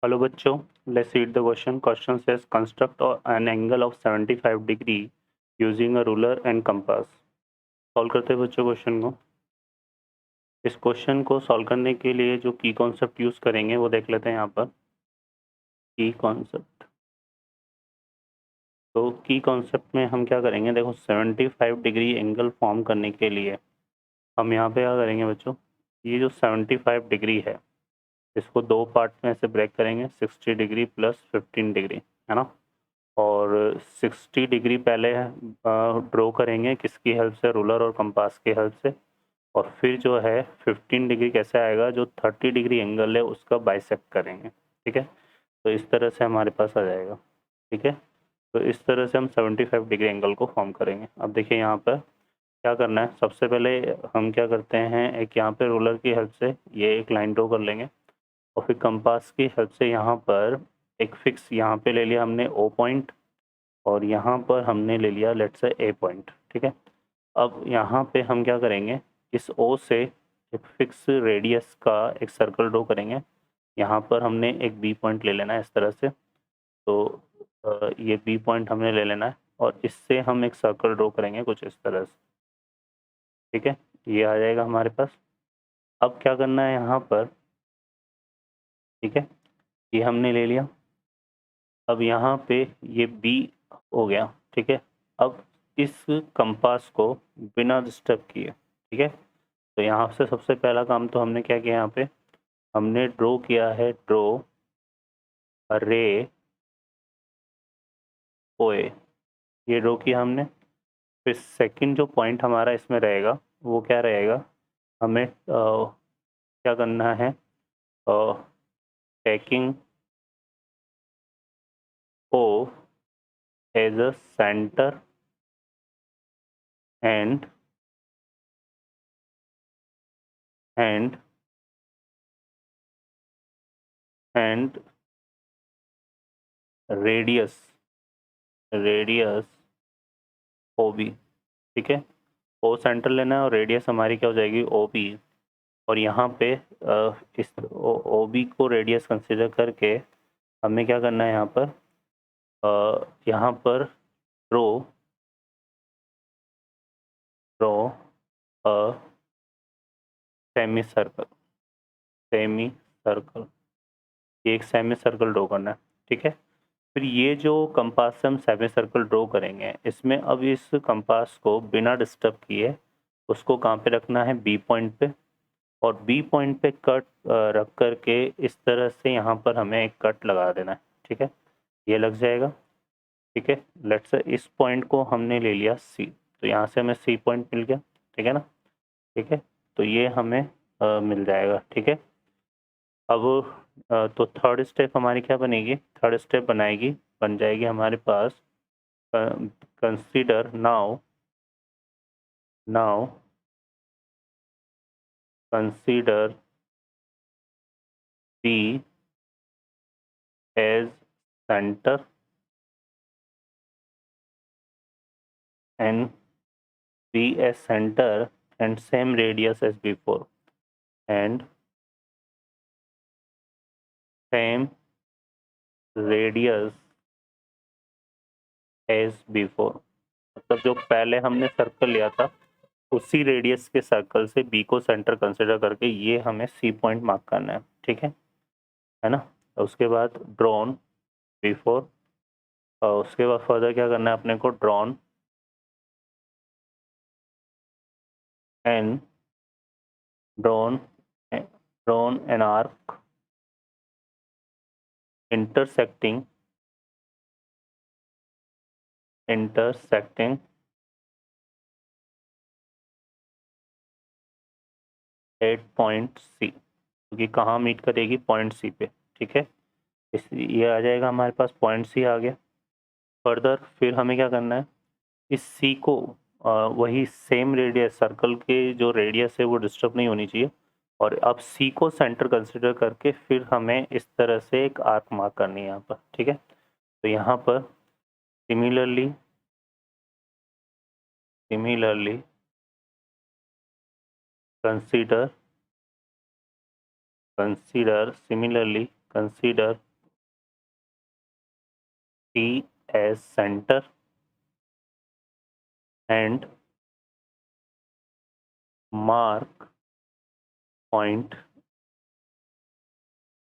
Hello बच्चों, let's read the question. Question says construct an angle of 75 degree using a ruler and compass. Solve करते हैं बच्चों question को. इस question को सॉल्व करने के लिए जो की कॉन्सेप्ट यूज करेंगे वो देख लेते हैं यहाँ पर. की कॉन्सेप्ट, तो की कॉन्सेप्ट में हम क्या करेंगे, देखो 75 डिग्री एंगल फॉर्म करने के लिए हम यहाँ पे क्या करेंगे बच्चों, ये जो 75 डिग्री है इसको दो पार्ट में ऐसे ब्रेक करेंगे, 60 डिग्री प्लस 15 डिग्री, है ना. और 60 डिग्री पहले ड्रॉ करेंगे किसकी हेल्प से, रूलर और कंपास की हेल्प से. और फिर जो है 15 डिग्री कैसे आएगा, जो 30 डिग्री एंगल है उसका बाइसेक्ट करेंगे. ठीक है, तो इस तरह से हमारे पास आ जाएगा. ठीक है, तो इस तरह से हम 75 डिग्री एंगल को फॉर्म करेंगे. अब देखिए यहाँ पर क्या करना है, सबसे पहले हम क्या करते हैं, एक यहाँ पे रूलर की हेल्प से ये एक लाइन ड्रॉ कर लेंगे और फिर कंपास की हेल्प से यहाँ पर एक फिक्स यहाँ पे ले लिया हमने ओ पॉइंट और यहाँ पर हमने ले लिया लेट्स से ए पॉइंट. ठीक है, अब यहाँ पे हम क्या करेंगे, इस ओ से एक फिक्स रेडियस का एक सर्कल ड्रॉ करेंगे. यहाँ पर हमने एक बी पॉइंट ले लेना है इस तरह से. तो ये बी पॉइंट हमने ले लेना है और इससे हम एक सर्कल ड्रॉ करेंगे कुछ इस तरह से. ठीक है, ये आ जाएगा हमारे पास. अब क्या करना है यहाँ पर, ठीक है, ये हमने ले लिया. अब यहाँ पे ये बी हो गया. ठीक है, अब इस कंपास को बिना डिस्टर्ब किए, ठीक है, तो यहाँ से सबसे पहला काम तो हमने क्या किया, यहाँ पे हमने ड्रॉ किया है, ड्रॉ रे ओए, ये ड्रॉ किया हमने. फिर सेकंड जो पॉइंट हमारा इसमें रहेगा वो क्या रहेगा, हमें क्या करना है, taking O as a centre and and and radius radius O B. ठीक है, ओ सेंटर लेना है और रेडियस हमारी क्या हो जाएगी, ओ बी. और यहाँ पे इस ओ बी को रेडियस कंसिडर करके हमें क्या करना है, यहाँ पर यहाँ पर draw draw a semi circle. Semi circle, ये एक सेमी सर्कल ड्रॉ करना है. ठीक है, फिर ये जो कंपास से हम सेमी सर्कल ड्रॉ करेंगे इसमें अब इस कंपास को बिना डिस्टर्ब किए उसको कहाँ पे रखना है, बी पॉइंट पे. और बी पॉइंट पे कट रख करके इस तरह से यहाँ पर हमें एक कट लगा देना है. ठीक है, ये लग जाएगा. ठीक है, लेट्स से इस पॉइंट को हमने ले लिया सी, तो यहाँ से हमें सी पॉइंट मिल गया. ठीक है ना. ठीक है, तो ये हमें मिल जाएगा. ठीक है, अब तो थर्ड स्टेप हमारी क्या बनेगी, थर्ड स्टेप बन जाएगी हमारे पास, consider now now consider B as centre and be a center and same radius as before and same radius as before. मतलब जो पहले हमने सर्कल लिया था उसी रेडियस के सर्कल से बी को सेंटर कंसिडर करके ये हमें सी पॉइंट मार्क करना है. ठीक है ना. उसके बाद ड्रॉन बिफोर, और उसके बाद फर्दर क्या करना है अपने को, drawn an drawn drawn an arc intersecting at point C, क्योंकि कहाँ मीट करेगी, पॉइंट सी पे. ठीक है, इस ये आ जाएगा हमारे पास, पॉइंट सी आ गया. फर्दर फिर हमें क्या करना है, इस सी को वही सेम रेडियस, सर्कल के जो रेडियस है वो डिस्टर्ब नहीं होनी चाहिए. और अब सी को सेंटर कंसिडर करके फिर हमें इस तरह से एक आर्क मार्क करनी है यहाँ पर. ठीक है, तो यहाँ पर similarly consider consider C as center and mark point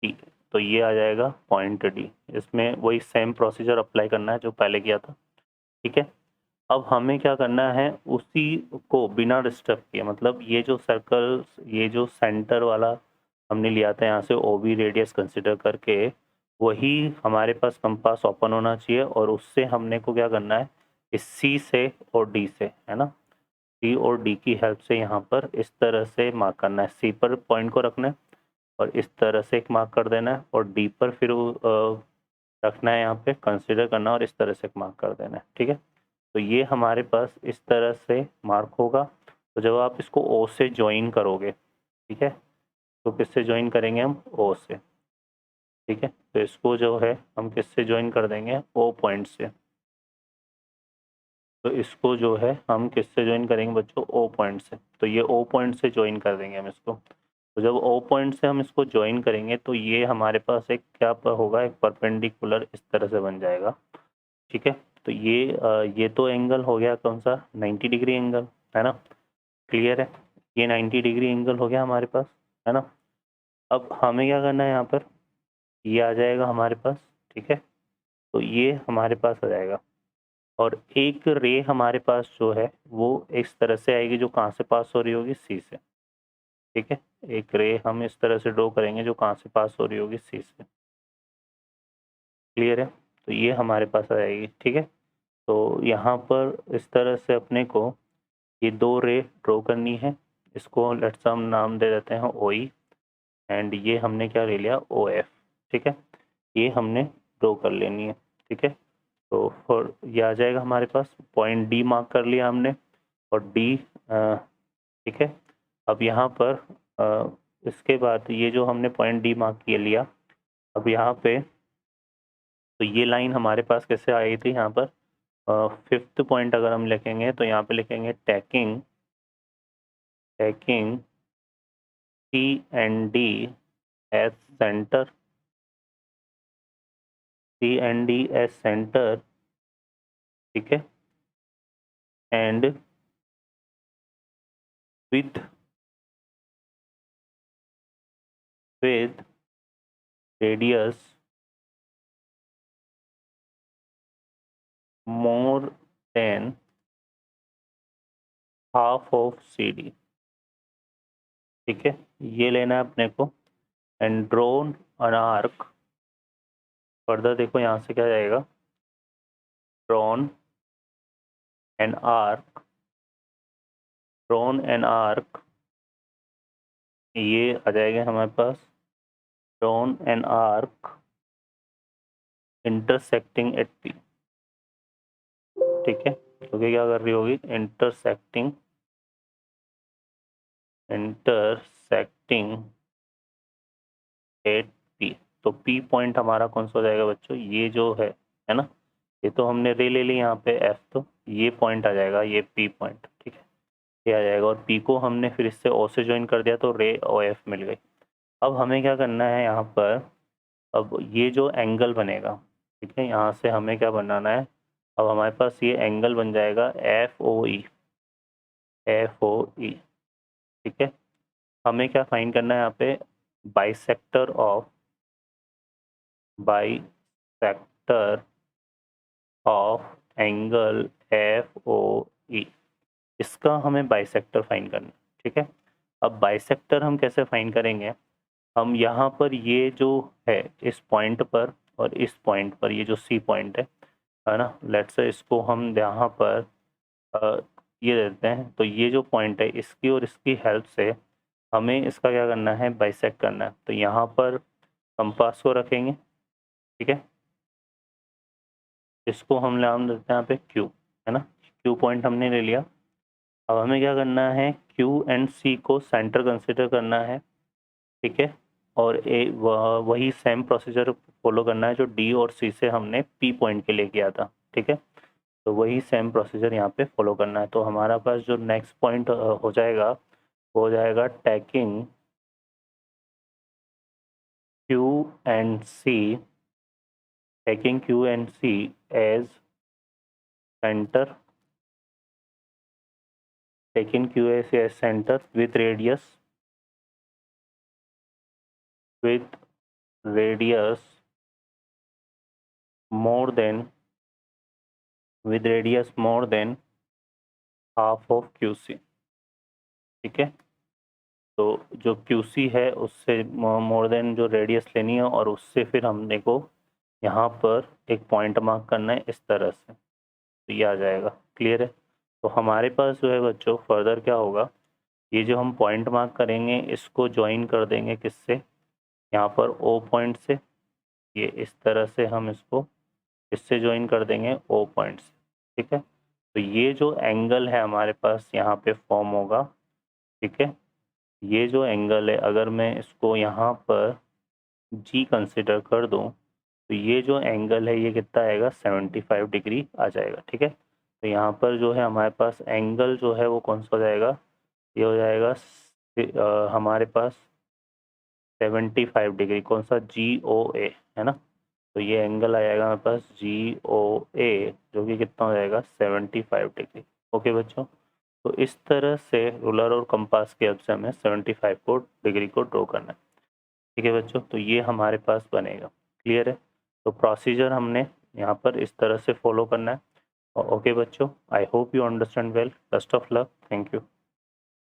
D। तो ये आ जाएगा पॉइंट डी। इसमें वही सेम प्रोसीजर अप्लाई करना है जो पहले किया था। ठीक है, अब हमें क्या करना है, उसी को बिना डिस्टर्ब किए, मतलब ये जो सर्कल, ये जो सेंटर वाला हमने लिया था यहाँ से OB रेडियस कंसिडर करके, वही हमारे पास कंपास ओपन होना चाहिए और उससे हमने को क्या करना है, इस C से और D से, है ना, C और D की हेल्प से यहाँ पर इस तरह से मार्क करना है। C पर पॉइंट को रखना है और इस तरह से एक मार्क कर देना है, और D पर फिर रखना है, यहाँ पे कंसिडर करना और इस तरह से एक मार्क कर देना है। ठीक है, तो ये हमारे पास इस तरह से मार्क होगा। तो जब आप इसको O से ज्वाइन करोगे, ठीक है, तो किससे ज्वाइन करेंगे हम, O से। ठीक है, तो इसको जो है हम किससे ज्वाइन कर देंगे, O पॉइंट से। तो इसको जो है हम किससे ज्वाइन करेंगे बच्चों, O पॉइंट से। तो ये O पॉइंट से ज्वाइन कर देंगे हम इसको। तो जब O पॉइंट से हम इसको ज्वाइन करेंगे तो ये हमारे पास एक क्या होगा, एक परपेंडिकुलर इस तरह से बन जाएगा। ठीक है, तो ये तो एंगल हो गया कौन सा, 90 डिग्री एंगल, है ना, क्लियर है, ये 90 डिग्री एंगल हो गया हमारे पास, है ना। अब हमें क्या करना है, यहाँ पर ये आ जाएगा हमारे पास। ठीक है, तो ये हमारे पास आ जाएगा और एक रे हमारे पास जो है वो इस तरह से आएगी, जो कहाँ से पास हो रही होगी, सी से। ठीक है, एक रे हम इस तरह से ड्रॉ करेंगे जो कहाँ से पास हो रही होगी, सी से। क्लियर है, तो ये हमारे पास आ जाएगी। ठीक है, तो यहाँ पर इस तरह से अपने को ये दो रे ड्रॉ करनी है। इसको लेट्स हम नाम दे देते हैं OE, एंड ये हमने क्या ले लिया, OF। ठीक है, ये हमने ड्रॉ कर लेनी है। ठीक है, तो फॉर ये आ जाएगा हमारे पास, पॉइंट डी मार्क कर लिया हमने, और डी, ठीक है। अब यहाँ पर इसके बाद ये जो हमने पॉइंट डी मार्क किया लिया, अब यहाँ पे तो ये लाइन हमारे पास कैसे आई थी, यहाँ पर फिफ्थ पॉइंट अगर हम लिखेंगे तो यहाँ पे लिखेंगे tacking C and D as center, C and D as center। ठीक है, and with radius more than half of CD। ठीक है, ये लेना है अपने को, and drawn an arc. Further देखो यहाँ से क्या जाएगा, drawn an arc, drawn an arc, ये आ जाएगा हमारे पास, drawn an arc intersecting at P। ठीक है, तो क्या कर रही होगी, इंटरसेक्टिंग एट P। तो P पॉइंट हमारा कौन सा हो जाएगा बच्चों, ये जो है ना, ये तो हमने रे ले ली यहाँ पे F, तो ये पॉइंट आ जाएगा, ये P पॉइंट। ठीक है, ये आ जाएगा, और P को हमने फिर इससे O से ज्वाइन कर दिया तो रे OF मिल गई। अब हमें क्या करना है यहाँ पर, अब ये जो एंगल बनेगा, ठीक है, यहाँ से हमें क्या बनाना है, अब हमारे पास ये एंगल बन जाएगा FOE। ठीक है, हमें क्या फाइंड करना है यहाँ पे, बाइसेक्टर ऑफ एंगल FOE, इसका हमें बाइसेक्टर फाइंड करना है। ठीक है, अब बाइसेक्टर हम कैसे फाइंड करेंगे, हम यहाँ पर ये जो है इस पॉइंट पर और इस पॉइंट पर, ये जो C पॉइंट है ना, लेट्स से इसको हम यहाँ पर ये देते हैं, तो ये जो पॉइंट है इसकी और इसकी हेल्प से हमें इसका क्या करना है, बाइसेक्ट करना है। तो यहाँ पर कंपास को रखेंगे, ठीक है, इसको हम नाम देते हैं यहाँ पे Q, है ना, Q पॉइंट हमने ले लिया। अब हमें क्या करना है, Q एंड C को सेंटर कंसिडर करना है। ठीक है, और वही सेम प्रोसीजर फॉलो करना है जो D और C से हमने P पॉइंट के लिए किया था। ठीक है, तो वही सेम प्रोसीजर यहाँ पे फॉलो करना है। तो हमारा पास जो नेक्स्ट पॉइंट हो जाएगा वो हो जाएगा tacking Q and C taking Q and C as center, taking QAC as center with radius more than half of QC, ठीक है। तो जो QC है उससे मोर देन जो रेडियस लेनी है और उससे फिर हमने को यहाँ पर एक पॉइंट मार्क करना है इस तरह से, तो ये आ जाएगा। क्लियर है। तो हमारे पास जो है बच्चों फर्दर क्या होगा, ये जो हम पॉइंट मार्क करेंगे इसको ज्वाइन कर देंगे किससे, यहाँ पर O पॉइंट से, ये इस तरह से हम इसको इससे ज्वाइन कर देंगे O पॉइंट से, ठीक है। तो ये जो एंगल है हमारे पास यहाँ पे फॉर्म होगा, ठीक है। ये जो एंगल है अगर मैं इसको यहाँ पर G कंसिडर कर दूँ तो ये जो एंगल है ये कितना आएगा, 75 डिग्री आ जाएगा, ठीक है। तो यहाँ पर जो है हमारे पास एंगल जो है वो कौन सा हो जाएगा, ये हो जाएगा हमारे पास 75 डिग्री, कौन सा, GOA है ना। तो ये एंगल आ जाएगा हमारे पास GOA जो कि कितना हो जाएगा 75 डिग्री। ओके बच्चों, तो इस तरह से रूलर और कंपास की हेल्प से हमें 75 को डिग्री को ड्रॉ करना है, ठीक है बच्चों। तो ये हमारे पास बनेगा। क्लियर है। तो प्रोसीजर हमने यहाँ पर इस तरह से फॉलो करना है। ओके बच्चों, I hope you understand well. Best of luck, thank you.